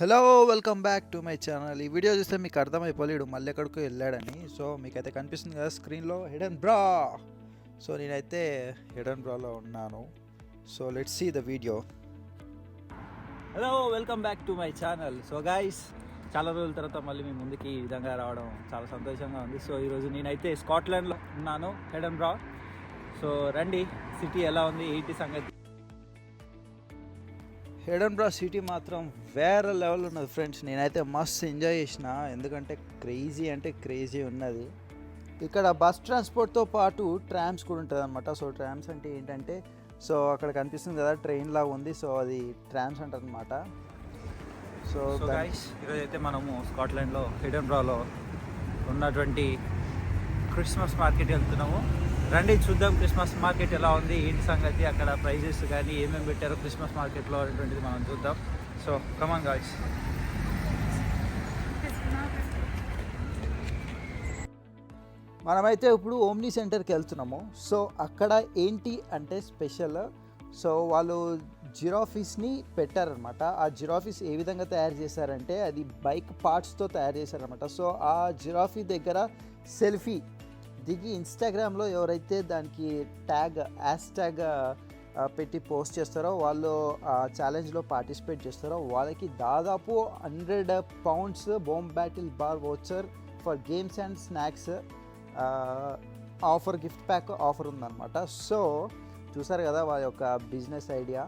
Hello welcome back to my channel. ఈ video చూస్తే మీకు అర్థమైపోలేడు మళ్ళీ ఎక్కడికో వెళ్ళాడని. సో మీకైతే కనిపిస్తుంది కదా స్క్రీన్లో హిడెన్ బ్రా. సో నేనైతే హిడెన్ బ్రాలో ఉన్నాను. So let's see the video. Hello welcome back to my channel. So guys, చాలా రోజుల తర్వాత మళ్ళీ మీ ముందుకి ఈ విధంగా రావడం చాలా సంతోషంగా ఉంది. సో ఈరోజు నేనైతే స్కాట్లాండ్లో ఉన్నాను, హిడెన్ బ్రా. సో రండి, సిటీ ఎలా ఉంది ఏంటి సంగతి. హిడెన్ బ్రా సిటీ మాత్రం వేరే లెవెల్ ఉన్నది ఫ్రెండ్స్. నేనైతే మస్త్ ఎంజాయ్ చేసిన, ఎందుకంటే క్రేజీ అంటే క్రేజీ ఉన్నది. ఇక్కడ బస్ ట్రాన్స్పోర్ట్తో పాటు ట్రామ్స్ కూడా ఉంటుంది అనమాట. సో ట్రామ్స్ అంటే ఏంటంటే, సో అక్కడ కనిపిస్తుంది కదా ట్రైన్ లాగా ఉంది, సో అది ట్రామ్స్ అంటారు అనమాట. సో గైస్, ఈరోజు అయితే మనము స్కాట్లాండ్లో హిడెన్ బ్రాలో ఉన్నటువంటి క్రిస్మస్ మార్కెట్ వెళ్తున్నాము. రండి చూద్దాం క్రిస్మస్ మార్కెట్ ఎలా ఉంది ఏంటి సంగతి, అక్కడ ప్రైజెస్ కానీ ఏమేమి పెట్టారో క్రిస్మస్ మార్కెట్లో అనేటువంటిది మనం చూద్దాం. So come on guys. మనమైతే ఇప్పుడు ఓమ్ని సెంటర్కి వెళ్తున్నాము. సో అక్కడ ఏంటి అంటే స్పెషల్, సో వాళ్ళు జిరాఫీస్ని పెట్టారనమాట. ఆ జిరాఫీస్ ఏ విధంగా తయారు చేశారంటే, అది బైక్ పార్ట్స్తో తయారు చేశారనమాట. సో ఆ జిరాఫీ దగ్గర సెల్ఫీ దిగి ఇన్స్టాగ్రామ్లో ఎవరైతే దానికి హ్యాష్ ట్యాగ్ పెట్టి పోస్ట్ చేస్తారో, వాళ్ళు ఆ ఛాలెంజ్లో పార్టిసిపేట్ చేస్తారో వాళ్ళకి దాదాపు 100 pounds Boom Battle Bar voucher for games and snacks offer, gift pack offer ఉందన్నమాట. సో చూసారు కదా వాళ్ళ యొక్క బిజినెస్ ఐడియా.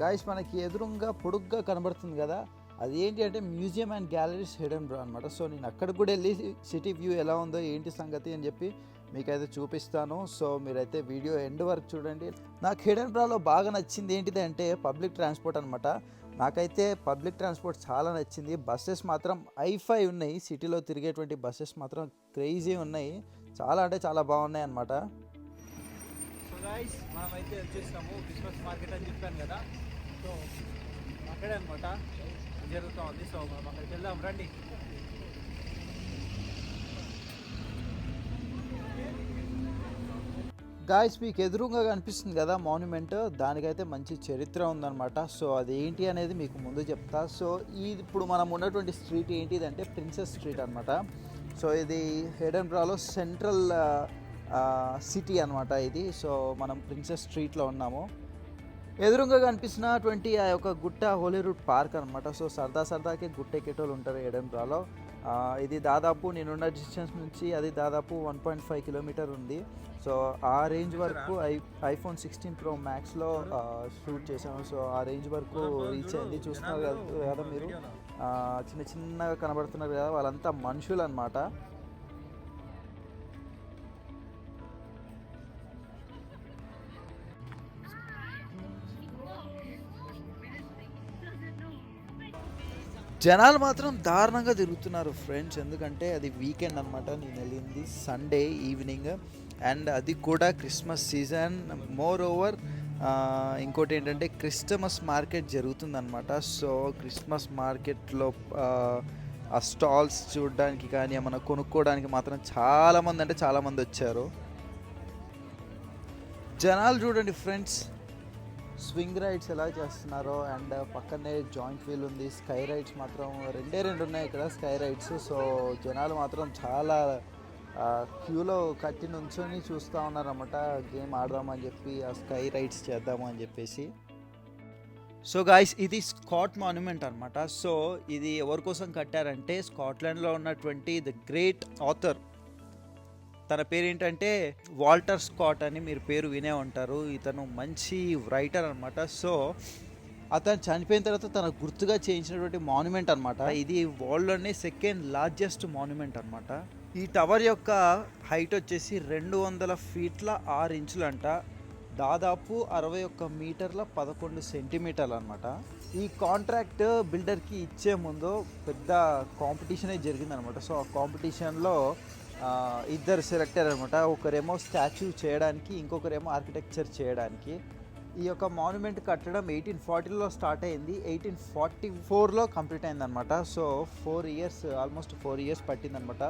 గాయస్, మనకి ఎదురుగా పొడుగ్గా కనబడుతుంది కదా, అది ఏంటి అంటే మ్యూజియం అండ్ గ్యాలరీస్ హిడెన్ బ్రా అనమాట. సో నేను అక్కడికి కూడా వెళ్ళి సిటీ వ్యూ ఎలా ఉందో ఏంటి సంగతి అని చెప్పి మీకైతే చూపిస్తాను. సో మీరైతే వీడియో ఎండ్ వరకు చూడండి. నాకు హిడెన్ బ్రాలో బాగా నచ్చింది ఏంటిది అంటే పబ్లిక్ ట్రాన్స్పోర్ట్ అనమాట. నాకైతే పబ్లిక్ ట్రాన్స్పోర్ట్ చాలా నచ్చింది. బస్సెస్ మాత్రం ఐఫై ఉన్నాయి, సిటీలో తిరిగేటువంటి బస్సెస్ మాత్రం క్రేజీ ఉన్నాయి, చాలా అంటే చాలా బాగున్నాయి అనమాట. సో గైస్, మనమైతే వచ్చేసాము క్రిస్మస్ మార్కెట్ అని చెప్పాను కదా, సో అక్కడే అనమాట జరుగుతూ ఉంది. సో మనం అక్కడికి వెళ్దాం రండి. గాయస్, మీకు ఎదురుగా కనిపిస్తుంది కదా మాన్యుమెంట్, దానికైతే మంచి చరిత్ర ఉందన్నమాట. సో అది ఏంటి అనేది మీకు ముందు చెప్తా. సో ఇప్పుడు మనం ఉన్నటువంటి స్ట్రీట్ ఏంటిదంటే ప్రిన్సెస్ స్ట్రీట్ అనమాట. సో ఇది హిడెన్ బ్రాలో సెంట్రల్ సిటీ అనమాట ఇది. సో మనం ప్రిన్సెస్ స్ట్రీట్లో ఉన్నాము. ఎదురుగా కనిపిస్తున్నటువంటి ఆ యొక్క గుట్ట హోలీవుడ్ పార్క్ అనమాట. సో సరదాకి గుట్ట ఎక్కేటోళ్ళు ఉంటారు హిడెన్ బ్రాలో. ఇది దాదాపు నేనున్న డిస్టెన్స్ నుంచి అది దాదాపు 1.5 కిలోమీటర్ ఉంది. సో ఆ రేంజ్ వరకు ఐఫోన్ 16 Pro Maxలో షూట్ చేసాము. సో ఆ రేంజ్ వరకు రీచ్ అయింది. చూస్తున్నారు కదా మీరు, చిన్నగా కనబడుతున్నారు కదా, వాళ్ళంతా మనుషులు అనమాట. జనాలు మాత్రం దారుణంగా తిరుగుతున్నారు ఫ్రెండ్స్, ఎందుకంటే అది వీకెండ్ అనమాట. నేను వెళ్ళింది సండే ఈవినింగ్, అండ్ అది కూడా క్రిస్మస్ సీజన్. మోర్ ఓవర్ ఇంకోటి ఏంటంటే క్రిస్టమస్ మార్కెట్ జరుగుతుందన్నమాట. సో క్రిస్మస్ మార్కెట్లో ఆ స్టాల్స్ చూడడానికి కానీ ఏమైనా కొనుక్కోవడానికి మాత్రం చాలామంది అంటే చాలామంది వచ్చారు. జనాలు చూడండి ఫ్రెండ్స్, స్వింగ్ రైడ్స్ ఎలా చేస్తున్నారో, అండ్ పక్కనే జాయింట్ వీల్ ఉంది. స్కై రైడ్స్ మాత్రం రెండు ఉన్నాయి ఇక్కడ స్కై రైడ్స్. సో జనాలు మాత్రం చాలా క్యూలో కట్టి నుంచొని చూస్తూ ఉన్నారన్నమాట, గేమ్ ఆడదామని చెప్పి, ఆ స్కై రైడ్స్ చేద్దాము అని చెప్పేసి. సో గాయస్, ఇది స్కాట్ మాన్యుమెంట్ అనమాట. సో ఇది ఎవరి కోసం కట్టారంటే, స్కాట్లాండ్లో ఉన్నటువంటి ద గ్రేట్ ఆథర్, తన పేరు ఏంటంటే వాల్టర్ స్కాట్ అని మీరు పేరు వినే ఉంటారు. ఇతను మంచి రైటర్ అనమాట. సో అతను చనిపోయిన తర్వాత తన గుర్తుగా చేయించినటువంటి మాన్యుమెంట్ అనమాట. ఇది వరల్డ్లోనే సెకండ్ లార్జెస్ట్ మాన్యుమెంట్ అనమాట. ఈ టవర్ యొక్క హైట్ వచ్చేసి 200 feet 6 inches అంట, దాదాపు 61 meters 11 centimeters అనమాట. ఈ కాంట్రాక్ట్ బిల్డర్కి ఇచ్చే ముందు పెద్ద కాంపిటీషనే జరిగిందనమాట. సో ఆ కాంపిటీషన్లో ఇద్దరు సెలెక్ట్ అయ్యారనమాట. ఒకరేమో స్టాచ్యూ చేయడానికి, ఇంకొకరేమో ఆర్కిటెక్చర్ చేయడానికి. ఈ యొక్క మాన్యుమెంట్ కట్టడం 1840లో స్టార్ట్ అయింది, 1844లో కంప్లీట్ అయిందనమాట. సో 4 years, ఆల్మోస్ట్ 4 years పట్టిందనమాట.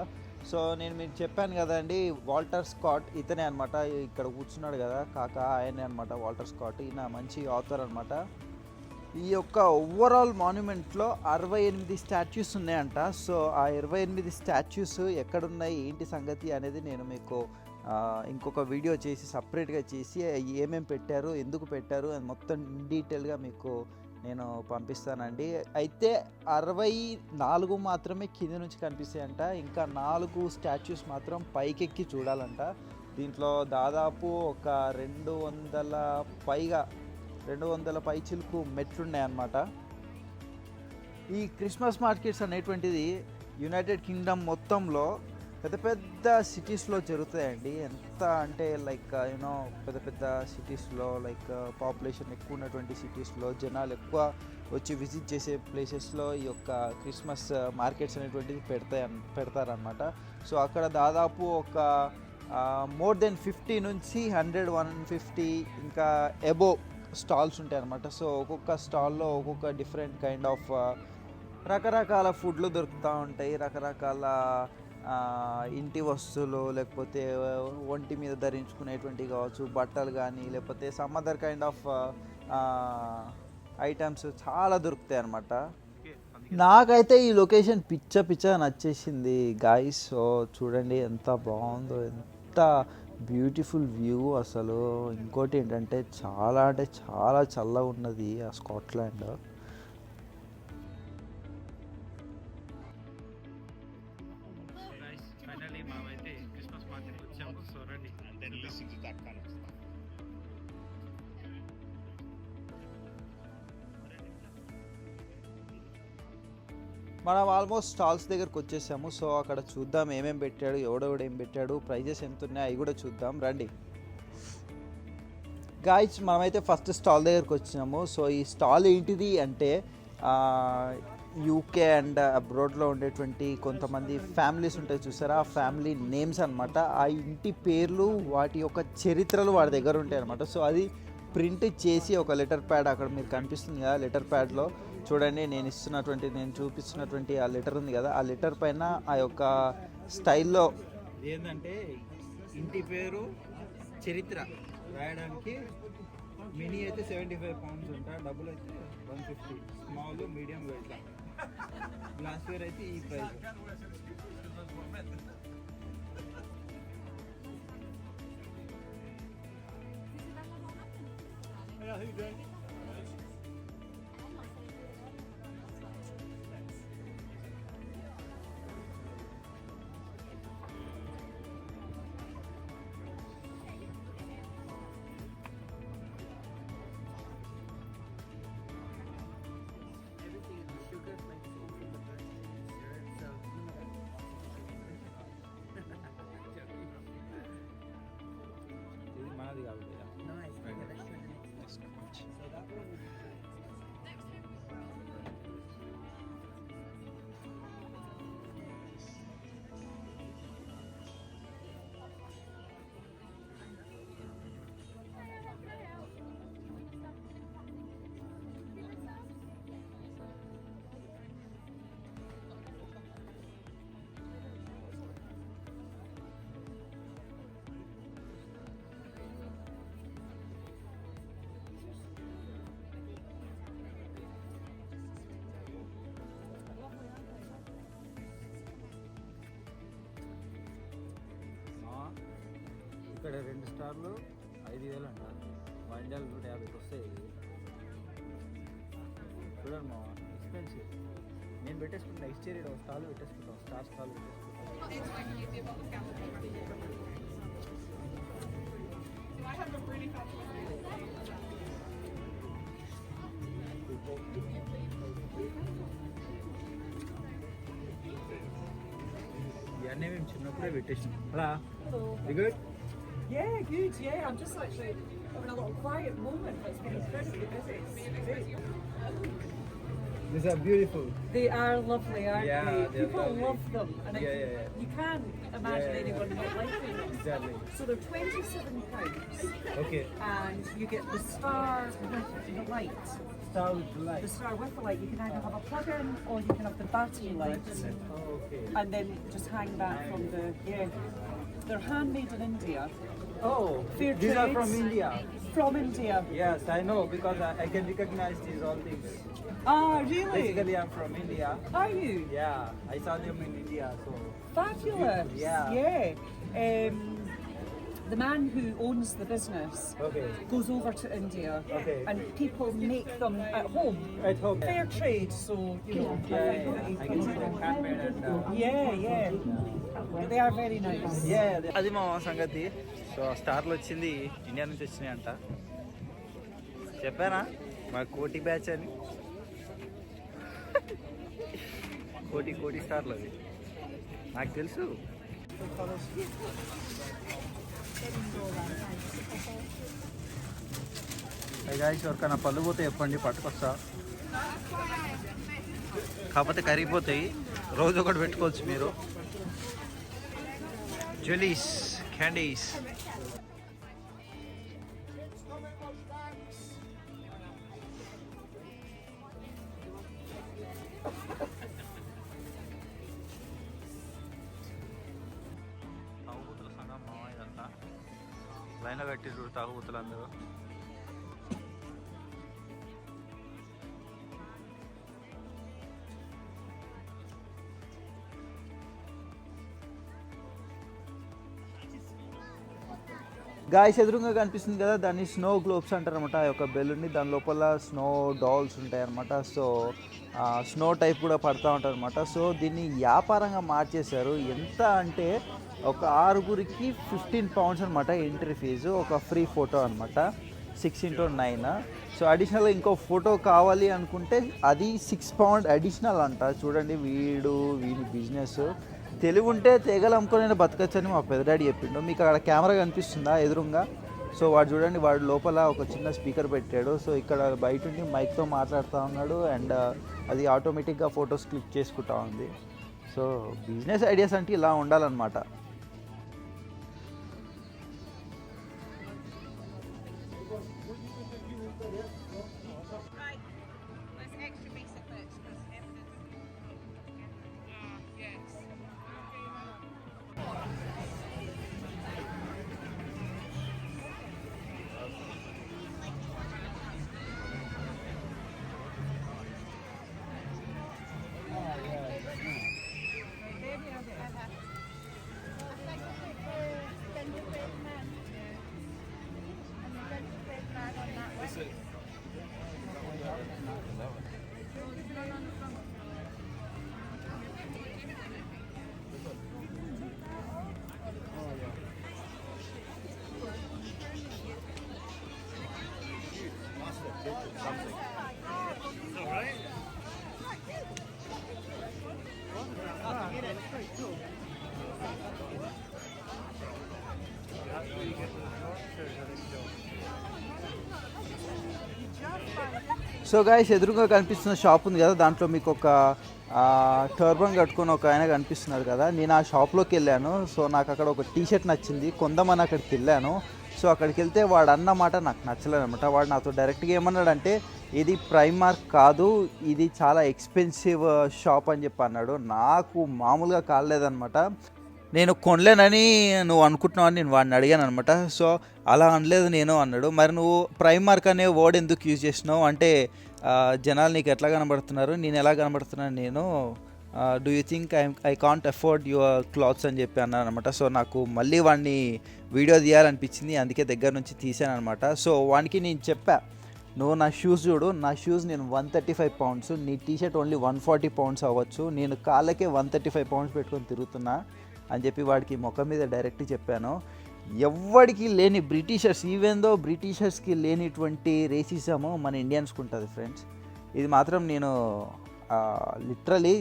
సో నేను మీకు చెప్పాను కదండి, వాల్టర్ స్కాట్ ఇతనే అనమాట. ఇక్కడ కూర్చున్నాడు కదా కాక, ఆయనే అనమాట వాల్టర్ స్కాట్. ఈయన మంచి ఆథర్ అనమాట. ఈ యొక్క ఓవరాల్ మాన్యుమెంట్లో 68 స్టాచ్యూస్ ఉన్నాయంట. సో ఆ 28 స్టాచ్యూస్ ఎక్కడున్నాయి ఏంటి సంగతి అనేది నేను మీకు ఇంకొక వీడియో చేసి సపరేట్గా చేసి ఏమేమి పెట్టారు ఎందుకు పెట్టారు అని మొత్తం డీటెయిల్గా మీకు నేను పంపిస్తానండి. అయితే 64 మాత్రమే కింద నుంచి కనిపిస్తాయంట, ఇంకా 4 స్టాచ్యూస్ మాత్రం పైకెక్కి చూడాలంట. దీంట్లో దాదాపు ఒక 200 పైచిలకు మెట్లున్నాయి అన్నమాట. ఈ క్రిస్మస్ మార్కెట్స్ అనేటువంటిది యునైటెడ్ కింగ్డమ్ మొత్తంలో పెద్ద పెద్ద సిటీస్లో జరుగుతాయండి. ఎంత అంటే లైక్ పెద్ద పెద్ద సిటీస్లో, లైక్ పాపులేషన్ ఎక్కువ ఉన్నటువంటి సిటీస్లో, జనాలు ఎక్కువ వచ్చి విజిట్ చేసే ప్లేసెస్లో ఈ యొక్క క్రిస్మస్ మార్కెట్స్ అనేటువంటిది పెడతారనమాట. సో అక్కడ దాదాపు ఒక మోర్ దెన్ 50 నుంచి 100, 150 ఇంకా అబోవ్ స్టాల్స్ ఉంటాయి అన్నమాట. సో ఒక్కొక్క స్టాల్లో ఒక్కొక్క డిఫరెంట్ కైండ్ ఆఫ్ రకరకాల ఫుడ్లు దొరుకుతూ ఉంటాయి, రకరకాల ఇంటి వస్తువులు, లేకపోతే ఒంటి మీద ధరించుకునేటువంటి కావచ్చు, బట్టలు కానీ, లేకపోతే some other kind of items చాలా దొరుకుతాయి అన్నమాట. నాకైతే ఈ లొకేషన్ పిచ్చ నచ్చేసింది గాయ్స్. సో చూడండి ఎంత బాగుందో, ఎంత బ్యూటిఫుల్ వ్యూ అసలు. ఇంకోటి ఏంటంటే చాలా అంటే చాలా చల్లగా ఉన్నది ఆ స్కాట్లాండ్. మనం ఆల్మోస్ట్ స్టాల్స్ దగ్గరకు వచ్చేసాము. సో అక్కడ చూద్దాం ఏమేమి పెట్టాడు, ఎవడెవడు ఏం పెట్టాడు, ప్రైజెస్ ఎంత ఉన్నాయి అవి కూడా చూద్దాం రండి. గాయ్స్ మనమైతే ఫస్ట్ స్టాల్ దగ్గరకు వచ్చినాము. సో ఈ స్టాల్ ఏంటిది అంటే యూకే అండ్ అబ్రాడ్లో ఉండేటువంటి కొంతమంది ఫ్యామిలీస్ ఉంటాయి చూసారా, ఆ ఫ్యామిలీ నేమ్స్ అనమాట. ఆ ఇంటి పేర్లు, వాటి యొక్క చరిత్రలు వాడి దగ్గర ఉంటాయి అనమాట. సో అది ప్రింట్ చేసి ఒక లెటర్ ప్యాడ్, అక్కడ మీరు కనిపిస్తుంది కదా లెటర్ ప్యాడ్లో చూడండి, నేను చూపిస్తున్నటువంటి ఆ లెటర్ ఉంది కదా, ఆ లెటర్ పైన ఆ యొక్క స్టైల్లో ఏంటంటే ఇంటి పేరు, చరిత్ర రాయడానికి. మినీ అయితే 75 pounds ఉంటా, డబ్బులు అయితే 150, స్మాల్ మీడియం ఇట్లా, గ్లాస్ వేర్ అయితే ఈ ప్రైస్. ఇక్కడ 2 స్టార్లు 5,000 అంట, మా ఇండియాలో 150కి వస్తాయి. చూడండి మా ఎక్స్పెన్సివ్. నేను పెట్టేసుకుంటా, ఎక్స్చేరీ స్టాల్ పెట్టేసుకుంటాం, స్టాల్ పెట్టేసుకుంటాం. ఇవన్నీ మేము చిన్నప్పుడే పెట్టేసినాం. అలా good. Yeah, good, yeah. I'm just actually having a little quiet moment. It's been incredibly busy. These are beautiful. They are lovely, aren't they? People lovely. love them. And you can't imagine anyone not liking them. Exactly. So they're £27. Okay. And you get the star with the light. Star with the light. The star with the light. You can either have a plug-in or you can have the battery light. Oh, okay. And then just hang that from the... Yeah. They're handmade in India. Oh, Fair these are from trades. India. From India. Yes, I know because I can recognize these all things. Ah, really? Basically, I'm from India. Are you? Yeah, I saw them in India. So Fabulous. Yeah. Yeah. The man who owns the business okay, goes over to India Okay. and people make them at home. at home. Fair trade, so you know. I can see them handmade and Yeah. They are very nice. yeah. అది మా సంగతి. So స్టార్లు వచ్చింది India నుంచి వచ్చినాయి అంట. చెప్పానా మా కోటి బ్యాచ్ అని. కోటి స్టార్లు అది నాకు తెలుసు. గాయస్ ఎవరికైనా పళ్ళు పోతే చెప్పండి, పట్టుకొస్తా. కాకపోతే కరిగిపోతాయి, రోజు ఒకటి పెట్టుకోవచ్చు మీరు. Jellies, candies. తాగుబోతుల సంఘం మామ ఇదంతా లైన్లో కట్టి చూడు తాగుబోతులు అందరూ. గాయస్ ఎదురుగా కనిపిస్తుంది కదా, దాన్ని స్నో గ్లోబ్స్ అంటారు అనమాట. ఆ యొక్క బెలూన్ని దాని లోపల స్నో డాల్స్ ఉంటాయి అనమాట. సో స్నో టైప్ కూడా పడతా ఉంటారు అనమాట. సో దీన్ని వ్యాపారంగా మార్చేశారు. ఎంత అంటే ఒక 6గురికి 15 pounds అనమాట ఎంట్రీ ఫీజు, ఒక ఫ్రీ ఫోటో అనమాట. 6x9. సో అడిషనల్గా ఇంకో ఫోటో కావాలి అనుకుంటే అది 6 pound అడిషనల్ అంట. చూడండి వీడి బిజినెస్ తెలివి ఉంటే తెగలు అమ్ముకొని బతకచ్చని మా పెద్ద డాడీ చెప్పిండు. మీకు అక్కడ కెమెరా కనిపిస్తుందా ఎదురుగా? సో వాడు చూడండి, వాడు లోపల ఒక చిన్న స్పీకర్ పెట్టాడు. సో ఇక్కడ బయట ఉండి మైక్తో మాట్లాడుతూ ఉన్నాడు అండ్ అది ఆటోమేటిక్గా ఫొటోస్ క్లిక్ చేసుకుంటా ఉంది. సో బిజినెస్ ఐడియాస్ అంటే ఇలా ఉండాలన్నమాట. సో గాయస్ ఎదురుగా కనిపిస్తున్న షాప్ ఉంది కదా, దాంట్లో మీకు ఒక టర్బన్ కట్టుకొని ఒక ఆయన కనిపిస్తున్నారు కదా. నేను ఆ షాప్లోకి వెళ్ళాను. సో నాకు అక్కడ ఒక టీషర్ట్ నచ్చింది, కొందామని అక్కడికి వెళ్ళాను. సో అక్కడికి వెళ్తే వాడు అన్నమాట నాకు నచ్చలేదు అనమాట. వాడు నాతో డైరెక్ట్గా ఏమన్నాడంటే ఇది ప్రైమార్క్ కాదు, ఇది చాలా ఎక్స్పెన్సివ్ షాప్ అని చెప్పి అన్నాడు. నాకు మామూలుగా కాలేదనమాట. నేను కొనలేనని నువ్వు అనుకుంటున్నావు అని నేను వాడిని అడిగాను అనమాట. సో అలా అనలేదు నేను అన్నాడు. మరి నువ్వు ప్రైమార్క్ అనే వర్డ్ ఎందుకు యూజ్ చేసినావు అంటే జనాలు నీకు ఎట్లా కనబడుతున్నారు, నేను ఎలా కనబడుతున్నాను, నేను do you think I can't afford your clothes అని చెప్పి అన్నాను అనమాట. సో నాకు మళ్ళీ వాడిని వీడియో తీయాలనిపించింది, అందుకే దగ్గర నుంచి తీసాను అనమాట. సో వానికి నేను చెప్పా, నువ్వు నా షూస్ చూడు, నా షూస్ నేను 135 pounds, నీ టీషర్ట్ ఓన్లీ 140 pounds అవ్వచ్చు, నేను కాళ్ళకే 135 pounds పెట్టుకొని తిరుగుతున్నా అని చెప్పి వాడికి ముఖం మీద డైరెక్ట్ చెప్పాను. ఎవ్వడికి లేని బ్రిటిషర్స్, ఈవెన్ దో బ్రిటిషర్స్కి లేనిటువంటి రేసిజము మన ఇండియన్స్కి ఉంటుంది ఫ్రెండ్స్. ఇది మాత్రం నేను లిటరలీ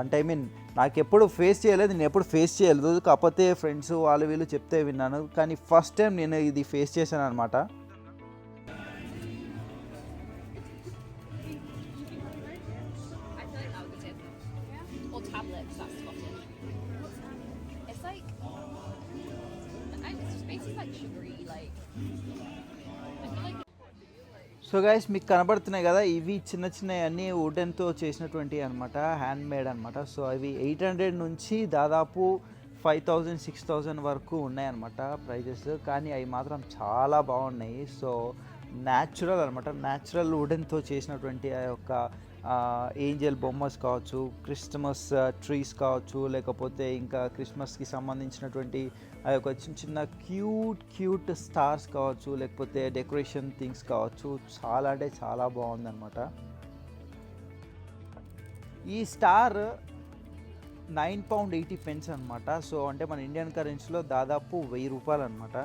అంటే ఐ మీన్ నాకు ఎప్పుడు ఫేస్ చేయలేదు, నేను ఎప్పుడు ఫేస్ చేయలేదు. కాకపోతే ఫ్రెండ్స్ వాళ్ళు వీళ్ళు చెప్తే విన్నాను, కానీ ఫస్ట్ టైం నేను ఇది ఫేస్ చేశాను అనమాట. సో గైస్ మీకు కనబడుతున్నాయి కదా, ఇవి చిన్న చిన్నవి అన్నీ వుడెన్తో చేసినటువంటి అనమాట, హ్యాండ్ మేడ్ అనమాట. సో అవి 800 నుంచి దాదాపు 5,000 6,000 వరకు ఉన్నాయన్నమాట ప్రైజెస్. కానీ అవి మాత్రం చాలా బాగున్నాయి. సో న్యాచురల్ అనమాట, న్యాచురల్ వుడెన్తో చేసినటువంటి ఆ యొక్క ఏంజల్ బొమ్మస్ కావచ్చు, క్రిస్మస్ ట్రీస్ కావచ్చు, లేకపోతే ఇంకా క్రిస్మస్కి సంబంధించినటువంటి ఆ యొక్క చిన్న చిన్న క్యూట్ స్టార్స్ కావచ్చు, లేకపోతే డెకరేషన్ థింగ్స్ కావచ్చు, చాలా అంటే చాలా బాగుందన్నమాట. ఈ స్టార్ £9.80 అనమాట. సో అంటే మన ఇండియన్ కరెన్సీలో దాదాపు 1000 రూపాయలు అనమాట.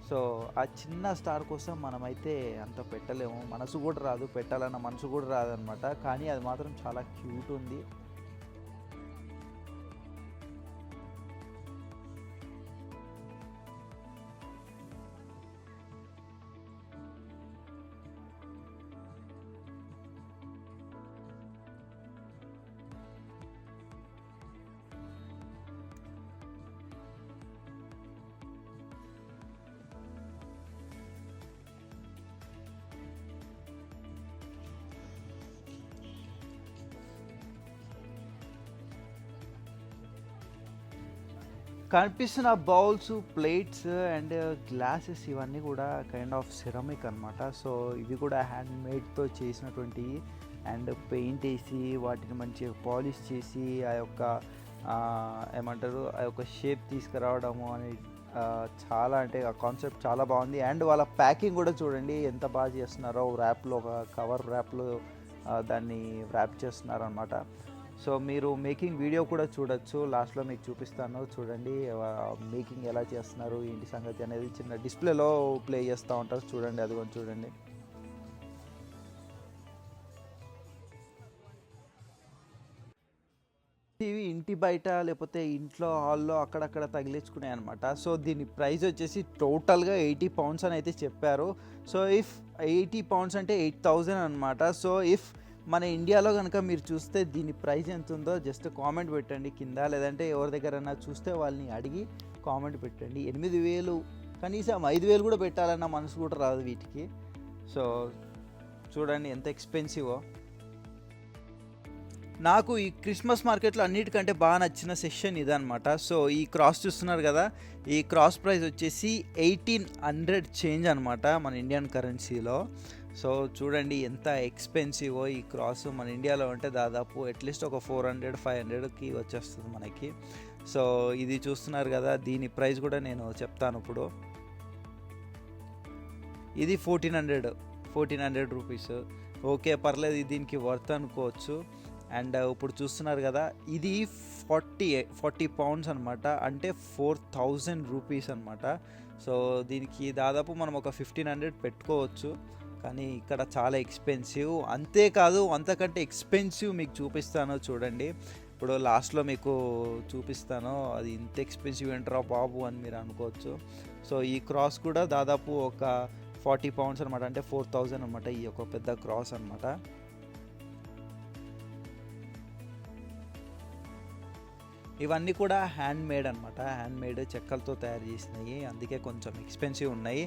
సో ఆ చిన్న స్టార్ కోసం మనమైతే అంత పెట్టలేము, మనసు కూడా రాదు, పెట్టాలన్న మనసు కూడా రాదనమాట. కానీ అది మాత్రం చాలా క్యూట్ ఉంది. కనిపిస్తున్న బౌల్స్, ప్లేట్స్ అండ్ గ్లాసెస్ ఇవన్నీ కూడా కైండ్ ఆఫ్ సిరమిక్ అనమాట. సో ఇవి కూడా హ్యాండ్ మేడ్తో చేసినటువంటి, అండ్ పెయింట్ వేసి వాటిని మంచిగా పాలిష్ చేసి ఆ యొక్క ఏమంటారు ఆ యొక్క షేప్ తీసుకురావడము అని చాలా అంటే ఆ కాన్సెప్ట్ చాలా బాగుంది. అండ్ వాళ్ళ ప్యాకింగ్ కూడా చూడండి ఎంత బాగా చేస్తున్నారో, ర్యాప్లో ఒక కవర్ ర్యాప్లో దాన్ని ర్యాప్ చేస్తున్నారు అనమాట. సో మీరు మేకింగ్ వీడియో కూడా చూడొచ్చు, లాస్ట్లో మీకు చూపిస్తాను చూడండి మేకింగ్ ఎలా చేస్తున్నారు ఏంటి సంగతి అనేది. చిన్న డిస్ప్లేలో ప్లే చేస్తూ ఉంటారు చూడండి, అది కూడా చూడండి. ఇవి ఇంటి బయట లేకపోతే ఇంట్లో హాల్లో అక్కడక్కడ తగిలించుకున్నాయి అనమాట. సో దీని ప్రైస్ వచ్చేసి టోటల్గా £80 అని అయితే చెప్పారు. సో ఇఫ్ £80 అంటే 8,000 అనమాట. సో ఇఫ్ మన ఇండియాలో కనుక మీరు చూస్తే దీని ప్రైస్ ఎంత ఉందో జస్ట్ కామెంట్ పెట్టండి కింద, లేదంటే ఎవరి దగ్గరైనా చూస్తే వాళ్ళని అడిగి కామెంట్ పెట్టండి. 8,000 కనీసం 5,000 కూడా పెట్టాలన్న మనసు కూడా రాదు వీటికి. సో చూడండి ఎంత ఎక్స్పెన్సివో. నాకు ఈ క్రిస్మస్ మార్కెట్లో అన్నిటికంటే బాగా నచ్చిన సెక్షన్ ఇదనమాట. సో ఈ క్రాస్ చూస్తున్నారు కదా, ఈ క్రాస్ ప్రైస్ వచ్చేసి 1,800 చేంజ్ అనమాట మన ఇండియన్ కరెన్సీలో. సో చూడండి ఎంత ఎక్స్పెన్సివో ఈ క్రాస్. మన ఇండియాలో అంటే దాదాపు అట్లీస్ట్ ఒక 400-500కి వచ్చేస్తుంది మనకి. సో ఇది చూస్తున్నారు కదా, దీని ప్రైస్ కూడా నేను చెప్తాను ఇప్పుడు. ఇది 1,400 రూపీస్. ఓకే పర్లేదు, దీనికి వర్త్ అనుకోవచ్చు. అండ్ ఇప్పుడు చూస్తున్నారు కదా, ఇది 40 పౌండ్స్ అనమాట, అంటే 4,000 రూపీస్ అనమాట. సో దీనికి దాదాపు మనం ఒక 1,500 పెట్టుకోవచ్చు. కానీ ఇక్కడ చాలా ఎక్స్పెన్సివ్. అంతేకాదు అంతకంటే ఎక్స్పెన్సివ్ మీకు చూపిస్తాను చూడండి. ఇప్పుడు లాస్ట్లో మీకు చూపిస్తాను, అది ఇంత ఎక్స్పెన్సివ్ ఏంట్రా బాబు అని మీరు అనుకోవచ్చు. సో ఈ క్రాస్ కూడా దాదాపు ఒక 40 పౌండ్స్ అనమాట, అంటే 4,000 అనమాట. ఈ ఒక పెద్ద క్రాస్ అనమాట. ఇవన్నీ కూడా హ్యాండ్ మేడ్ అనమాట, హ్యాండ్ మేడ్ చెక్కలతో తయారు చేసినాయి, అందుకే కొంచెం ఎక్స్పెన్సివ్ ఉన్నాయి.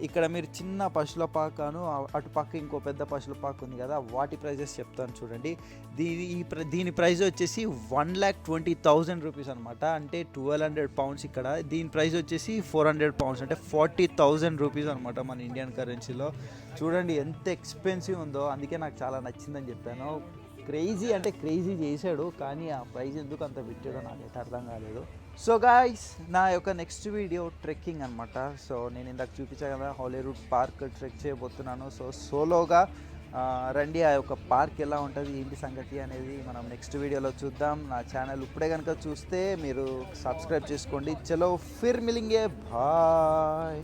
ఇక్కడ మీరు చిన్న పశువుల పాకను అటు పక్క ఇంకో పెద్ద పశువుల పాక ఉంది కదా, వాటి ప్రైజెస్ చెప్తాను చూడండి. దీని ప్రైస్ వచ్చేసి 1,20,000 రూపీస్ అనమాట, అంటే 1,200 పౌండ్స్. ఇక్కడ దీని ప్రైస్ వచ్చేసి 400 పౌండ్స్, అంటే 40,000 రూపీస్ అనమాట మన ఇండియన్ కరెన్సీలో. చూడండి ఎంత ఎక్స్పెన్సివ్ ఉందో, అందుకే నాకు చాలా నచ్చిందని చెప్పాను. క్రేజీ అంటే క్రేజీ చేశాడు, కానీ ఆ ప్రైస్ ఎందుకు అంత పెట్టాడో నాకైతే అర్థం కాలేదు. సో గాయ్స్, నా యొక్క నెక్స్ట్ వీడియో ట్రెక్కింగ్ అనమాట. సో నేను ఇందాక చూపించాను కదా, హాలీవుడ్ పార్క్ ట్రెక్ చేయబోతున్నాను. సో సోలోగా రండి, ఆ యొక్క పార్క్ ఎలా ఉంటుంది ఏంటి సంగతి అనేది మనం నెక్స్ట్ వీడియోలో చూద్దాం. నా ఛానల్ ఇప్పుడే కనుక చూస్తే మీరు సబ్స్క్రైబ్ చేసుకోండి. చలో ఫిర్ మిలింగే, బాయ్.